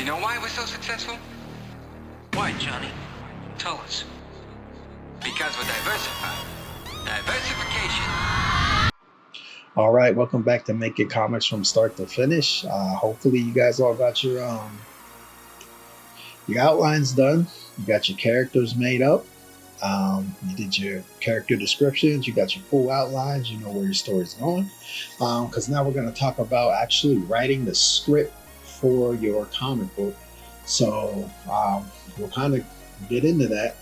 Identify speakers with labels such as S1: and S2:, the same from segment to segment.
S1: You know why we're so successful?
S2: Why, Johnny?
S1: Tell us. Because we're diversified. Diversification.
S3: All right, welcome back to Make It Comics from start to finish. Hopefully you guys all got your outlines done. You got your characters made up. You did your character descriptions. You got your full outlines. You know where your story's going. Because now we're going to talk about actually writing the script for your comic book. So we'll kind of get into that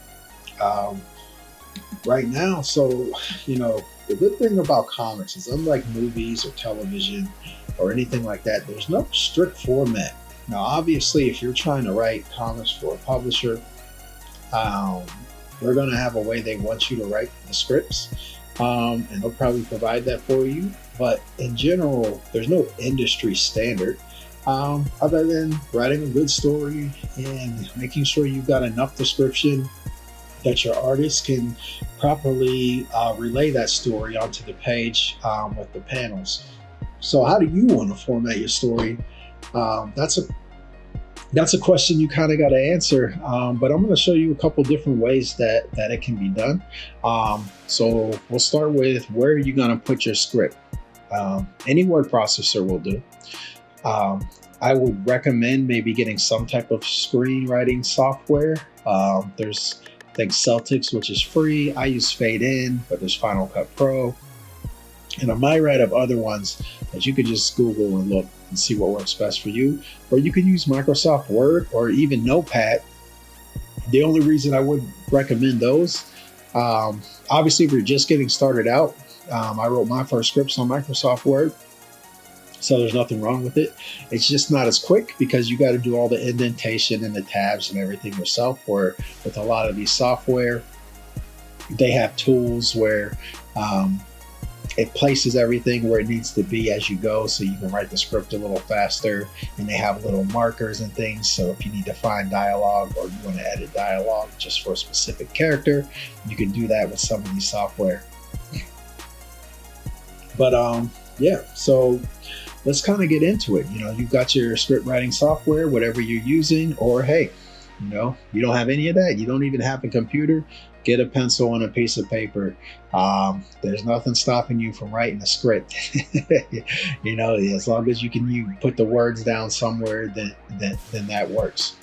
S3: right now. So, the good thing about comics is, unlike movies or television or anything like that, there's no strict format. Now, obviously, if you're trying to write comics for a publisher, they're going to have a way they want you to write the scripts, and they'll probably provide that for you. But in general, there's no industry standard other than writing a good story and making sure you've got enough description that your artist can properly relay that story onto the page with the panels. So how do you want to format your story? That's a question you kind of got to answer, but I'm going to show you a couple different ways that it can be done. So we'll start with, where are you going to put your script? Any word processor will do. I would recommend maybe getting some type of screenwriting software. There's Celtics, which is free. I use Fade In, but there's Final Cut Pro. And a myriad of other ones that you could just Google and look and see what works best for you. Or you can use Microsoft Word or even Notepad. The only reason I would recommend those, obviously if you're just getting started out, I wrote my first scripts on Microsoft Word. So there's nothing wrong with it. It's just not as quick because you got to do all the indentation and the tabs and everything yourself. Where with a lot of these software, they have tools where it places everything where it needs to be as you go, so you can write the script a little faster. And they have little markers and things, so if you need to find dialogue or you want to edit dialogue just for a specific character, you can do that with some of these software. But yeah, so let's kind of get into it. You've got your script writing software, whatever you're using, or hey, you don't have any of that. You don't even have a computer. Get a pencil and a piece of paper. There's nothing stopping you from writing a script. As long as you put the words down somewhere, then that works.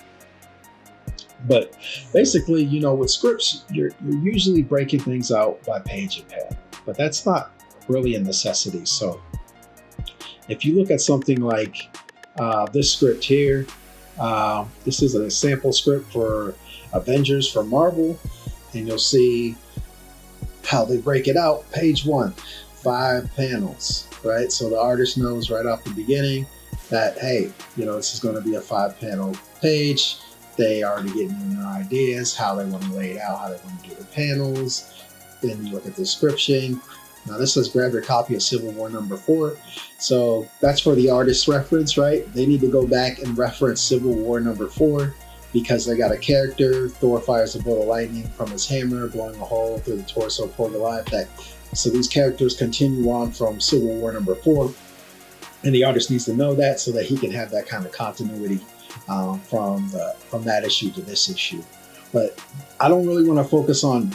S3: But basically, with scripts, you're usually breaking things out by page and pad, but that's not really a necessity. So if you look at something like this script here, this is a sample script for Avengers for Marvel, and you'll see how they break it out. Page 1, 5 panels, right? So the artist knows right off the beginning that, hey, this is going to be a 5-panel page. They already getting in their ideas, how they want to lay it out, how they want to do the panels. Then you look at the description. Now this says grab your copy of Civil War number 4. So that's for the artist's reference, right? They need to go back and reference Civil War number 4 because they got a character. Thor fires a bolt of lightning from his hammer, blowing a hole through the torso of Poor Goliath. So these characters continue on from Civil War number 4. And the artist needs to know that so that he can have that kind of continuity from that issue to this issue. But I don't really want to focus on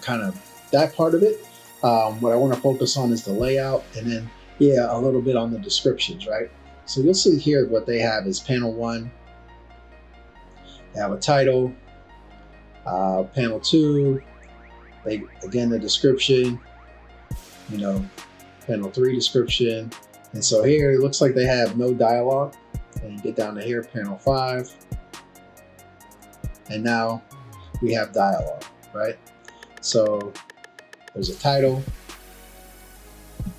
S3: kind of that part of it. What I want to focus on is the layout, and then, a little bit on the descriptions, right? So you'll see here what they have is panel 1. They have a title. Panel 2, the description. Panel 3 description. And so here it looks like they have no dialogue. And you get down to here, panel 5. And now we have dialogue, right? So there's a title.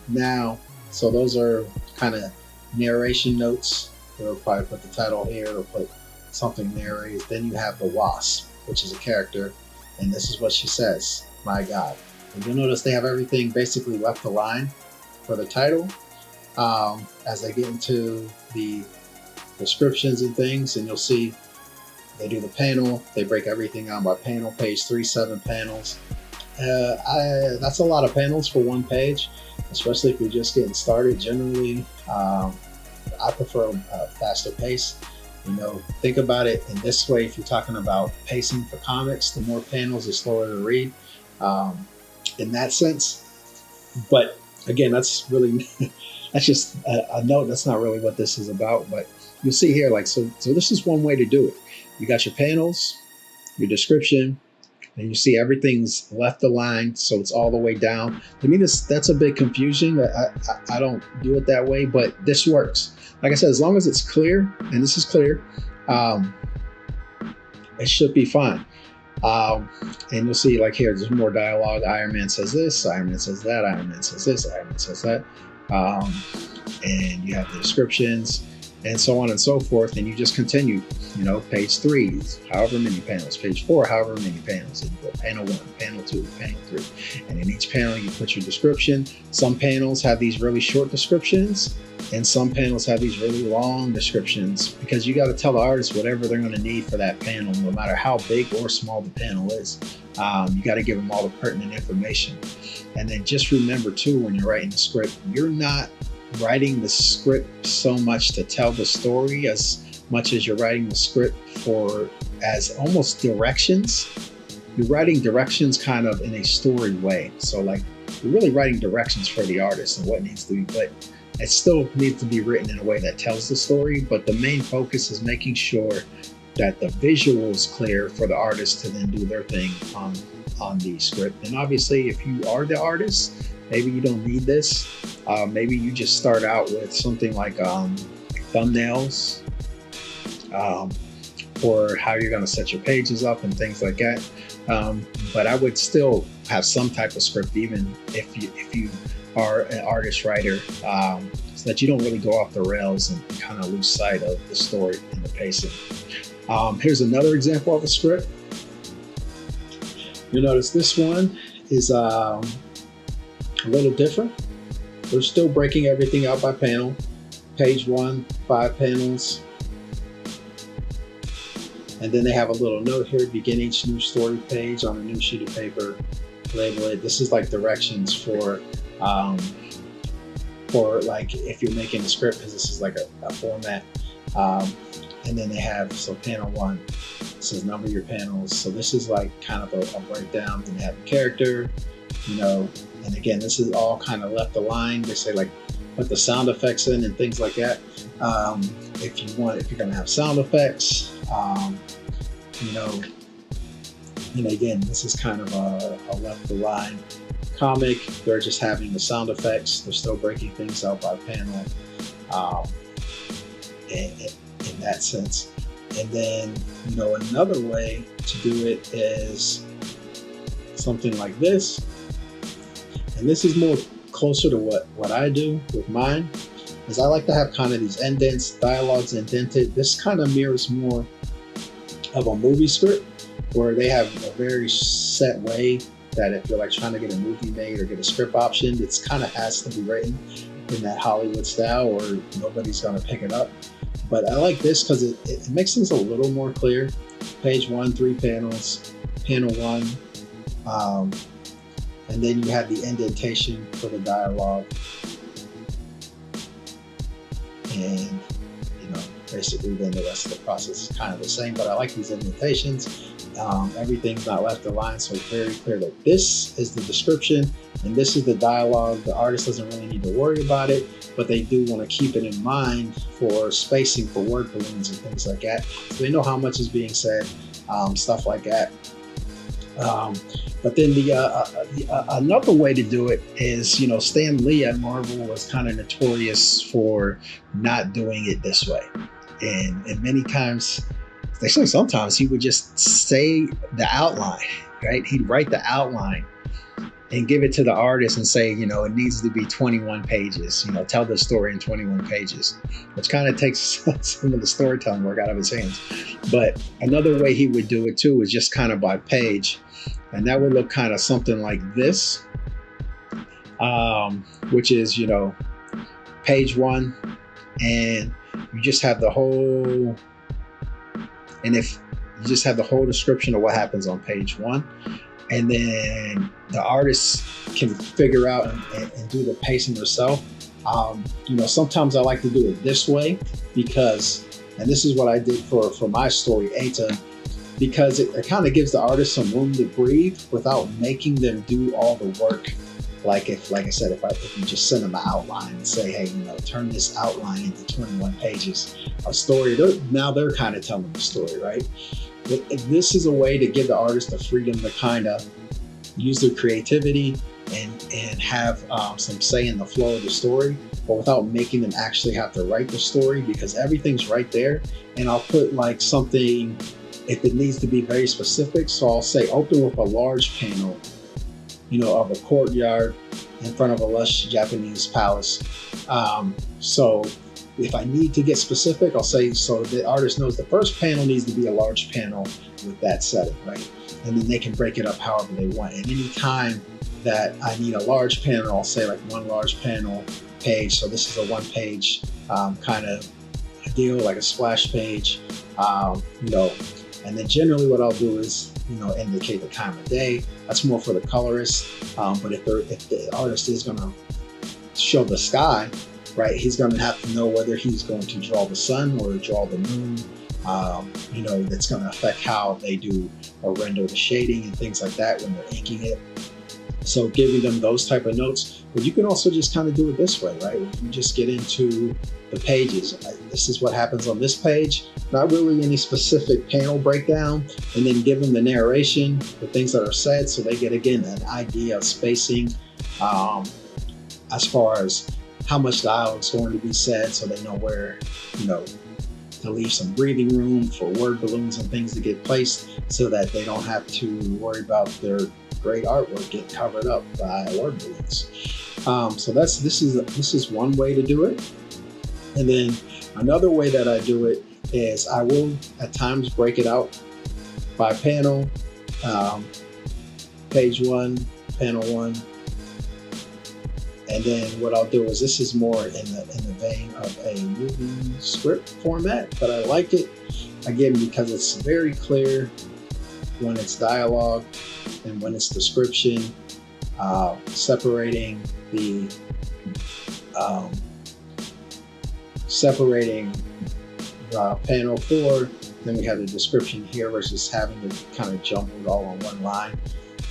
S3: Now, so those are kind of narration notes. They'll probably put the title here, they'll put something narrated. Then you have the Wasp, which is a character, and this is what she says, my God. And you'll notice they have everything basically left align for the title. As they get into the descriptions and things, and you'll see they do the panel, they break everything down by panel, page 3, 7 panels. That's a lot of panels for one page, especially if you're just getting started. Generally, I prefer a faster pace. Think about it in this way. If you're talking about pacing for comics, the more panels, the slower to read, in that sense. But again, that's really that's just a note. That's not really what this is about. But you'll see here, so this is one way to do it. You got your panels, your description, and you see everything's left aligned, so it's all the way down. To me, that's a bit confusing. I don't do it that way, but this works. Like I said, as long as it's clear, and this is clear, it should be fine. And you'll see, here, there's more dialogue. Iron Man says this, Iron Man says that, Iron Man says this, Iron Man says that. And you have the descriptions and so on and so forth. And you just continue, page 3, however many panels, page 4, however many panels. And you go panel 1, panel 2, panel 3. And in each panel, you put your description. Some panels have these really short descriptions, and some panels have these really long descriptions, because you got to tell the artist whatever they're going to need for that panel, no matter how big or small the panel is. You got to give them all the pertinent information. And then just remember too, when you're writing the script, you're not writing the script so much to tell the story as much as you're writing the script as almost directions. You're writing directions kind of in a story way. So you're really writing directions for the artist and what needs to be, but it still needs to be written in a way that tells the story. But the main focus is making sure that the visual is clear for the artist to then do their thing on the script. And obviously, if you are the artist, maybe you don't need this. Maybe you just start out with something like thumbnails, or how you're going to set your pages up and things like that. But I would still have some type of script, even if you are an artist writer, so that you don't really go off the rails and kind of lose sight of the story and the pacing. Here's another example of a script. You'll notice this one is a little different. We're still breaking everything out by panel. Page 1, 5 panels. And then they have a little note here: begin each new story page on a new sheet of paper. Label it. This is directions for if you're making a script, because this is a format. And then they have, panel 1 says number your panels. So this is kind of a breakdown. Then they have the character, and again, this is all kind of left aligned. They say put the sound effects in and things like that. If you're going to have sound effects, and again, this is kind of a left line comic. They're just having the sound effects. They're still breaking things out by panel, in that sense. And then, another way to do it is something like this. And this is more closer to what I do with mine, is I like to have kind of these indents, dialogues indented. This kind of mirrors more of a movie script, where they have a very set way that if you're trying to get a movie made or get a script option, it's kind of has to be written in that Hollywood style, or nobody's going to pick it up. But I like this because it makes things a little more clear. Page 1, 3 panels, panel 1, and then you have the indentation for the dialogue. And basically then the rest of the process is kind of the same, but I like these indentations. Everything's not left aligned, so it's very clear that this is the description and this is the dialogue. The artist doesn't really need to worry about it, but they do want to keep it in mind for spacing for word balloons and things like that. So they know how much is being said, stuff like that. But then another way to do it is, Stan Lee at Marvel was kind of notorious for not doing it this way. And many times, actually sometimes, he would just say the outline, right? He'd write the outline and give it to the artist and say, it needs to be 21 pages, tell the story in 21 pages, which kind of takes some of the storytelling work out of his hands. But another way he would do it too is just kind of by page. And that would look kind of something like this, which is, page 1, and you just have the whole, and if you just have the whole description of what happens on page 1, and then the artist can figure out and do the pacing herself. Sometimes I like to do it this way because And this is what I did for my story, Eta, because it kind of gives the artist some room to breathe without making them do all the work. Like I said, if you just send them an outline and say, hey, turn this outline into 21 pages of story, now they're kind of telling the story, right? But this is a way to give the artist the freedom to kind of use their creativity and have some say in the flow of the story, but without making them actually have to write the story, because everything's right there. And I'll put like something if it needs to be very specific. So I'll say open with a large panel, of a courtyard in front of a lush Japanese palace. So if I need to get specific, I'll say, so the artist knows the first panel needs to be a large panel with that setting, right? And then they can break it up however they want. And any time that I need a large panel, I'll say like one large panel page. So this is a 1 page kind of deal, like a splash page, and then generally what I'll do is, indicate the time of day. That's more for the colorist. But if the artist is going to show the sky, right, he's going to have to know whether he's going to draw the sun or draw the moon. That's going to affect how they do or render the shading and things like that when they're inking it. So giving them those type of notes, but you can also just kind of do it this way, right? You just get into the pages. This is what happens on this page, not really any specific panel breakdown, and then give them the narration, the things that are said, so they get, again, an idea of spacing as far as how much dialogue is going to be said, so they know where, to leave some breathing room for word balloons and things to get placed, so that they don't have to worry about their great artwork get covered up by word balloons. So this is one way to do it. And then another way that I do it is I will at times break it out by panel, page 1, panel 1. And then what I'll do is, this is more in the vein of a movie script format, but I like it, again, because it's very clear when it's dialogue and when it's description, separating panel 4, then we have the description here versus having it kind of jumbled all on one line.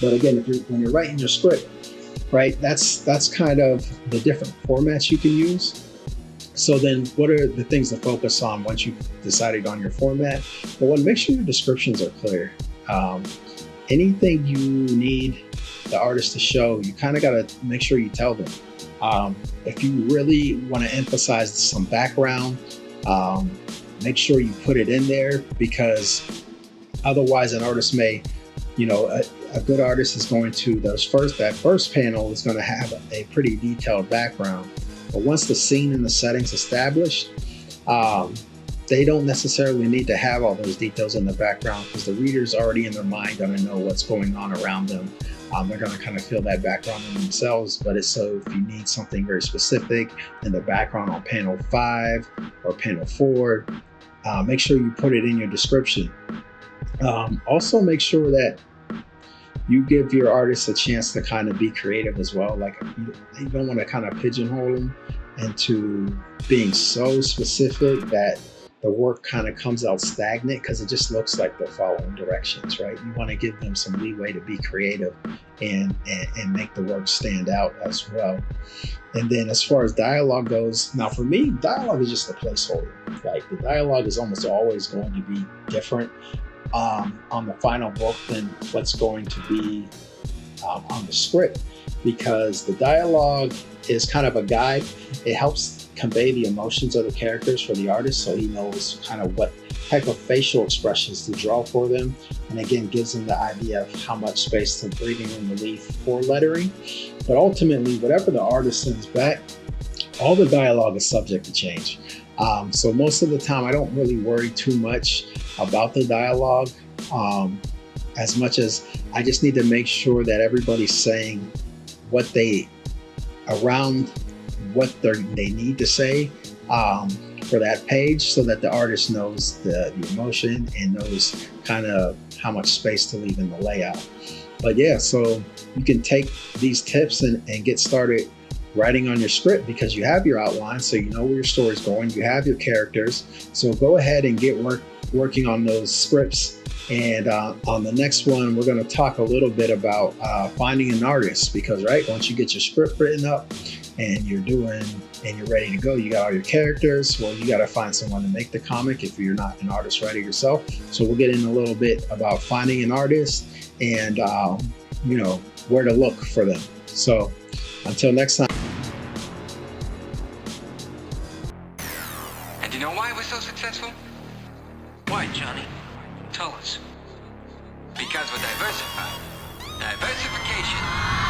S3: But again, when you're writing your script, right, that's kind of the different formats you can use. So then what are the things to focus on once you've decided on your format? Well, make sure your descriptions are clear. Anything you need the artist to show, you kind of got to make sure you tell them. If you really want to emphasize some background, make sure you put it in there, because otherwise an artist may, a good artist is going to, that first panel is going to have a pretty detailed background. But once the scene and the setting's established, they don't necessarily need to have all those details in the background, because the reader's already in their mind going to know what's going on around them. They're going to kind of feel that background in themselves. But it's, so if you need something very specific in the background on panel 5 or panel 4, make sure you put it in your description. Also make sure that you give your artists a chance to kind of be creative as well. Like, you don't want to kind of pigeonhole them into being so specific that the work kind of comes out stagnant, because it just looks like they're following directions, right? You want to give them some leeway to be creative and make the work stand out as well. And then as far as dialogue goes, now for me, dialogue is just a placeholder. Like, the dialogue is almost always going to be different on the final book than what's going to be on the script, because the dialogue is kind of a guide. It helps convey the emotions of the characters for the artist, so he knows kind of what type of facial expressions to draw for them, and again gives them the idea of how much space to breathing room to leave for lettering. But ultimately, whatever the artist sends back, all the dialogue is subject to change. So most of the time I don't really worry too much about the dialogue, as much as I just need to make sure that everybody's saying what they need to say for that page, so that the artist knows the emotion and knows kind of how much space to leave in the layout. But yeah, so you can take these tips and get started writing on your script because you have your outline, so you know where your story's going, you have your characters. So go ahead and get working on those scripts. And on the next one, we're going to talk a little bit about finding an artist, because once you get your script written up and you're ready to go, you got all your characters. Well, you got to find someone to make the comic if you're not an artist writer yourself. So we'll get in a little bit about finding an artist and where to look for them. So until next time.
S1: And you know why we're so successful?
S2: Why, Johnny?
S1: Tell us. Because we're diversified. Diversification